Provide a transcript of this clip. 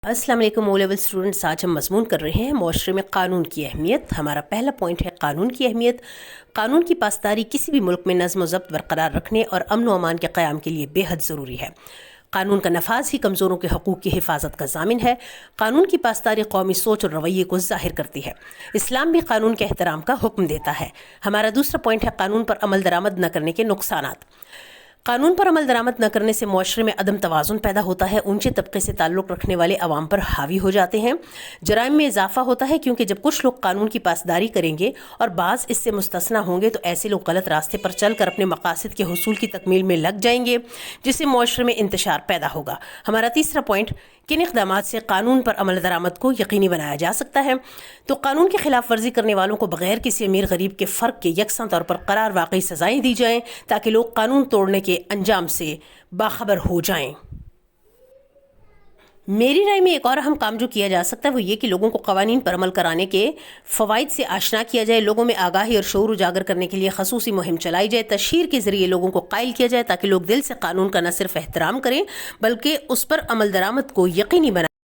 अस्सलाम वालेकुम O level students. आज हम मज़मून कर रहे हैं मुआशरे में कानून की अहमियत। हमारा पहला पॉइंट है कानून की अहमियत। कानून की पासदारी किसी भी मुल्क में नज़्म व ज़ब्त बरकरार रखने और अमन व अमान के क़याम के लिए बेहद ज़रूरी है। कानून का नफाज ही कमज़ोरों के हकूक़ की हिफाजत का ज़ामिन है। कानून की पासदारी कौमी सोच और रवैये को ज़ाहिर करती है। इस्लाम भी कानून के एहतराम का हुक्म देता है। हमारा दूसरा पॉइंट है कानून पर अमल दरामद न करने के नुकसानात। कानून पर अमल दरामद न करने से मुआशरे में अदम तवाज़ुन पैदा होता है। ऊंचे तबके से ताल्लुक़ रखने वाले अवाम पर हावी हो जाते हैं। जराइम में इजाफा होता है, क्योंकि जब कुछ लोग कानून की पासदारी करेंगे और बाज़ इससे मुस्तस्ना होंगे तो ऐसे लोग गलत रास्ते पर चल कर अपने मकासद के हुसूल की तकमील में लग जाएंगे, जिससे मुआशरे में इंतशार पैदा होगा। हमारा तीसरा पॉइंट, किन इक़दामात से कानून पर अमल दरामद को यकीनी बनाया जा सकता है। तो कानून की खिलाफ वर्जी करने वालों को बगैर किसी अमीर गरीब के फ़र्क के यकसा तौर पर करार वाकई सज़ाएँ दी जाएँ, ताकि लोग कानून तोड़ने के अंजाम से बाखबर हो जाएं। मेरी राय में एक और अहम काम जो किया जा सकता है वो ये कि लोगों को कवानीन पर अमल कराने के फ़वाइद से आशना किया जाए। लोगों में आगाही और शऊर उजागर करने के लिए खसूसी मुहिम चलाई जाए। तशहीर के ज़रिए लोगों को कायल किया जाए, ताकि लोग दिल से कानून का न सिर्फ एहतराम करें बल्कि उस पर अमल दरामद को यकीनी बनाएं।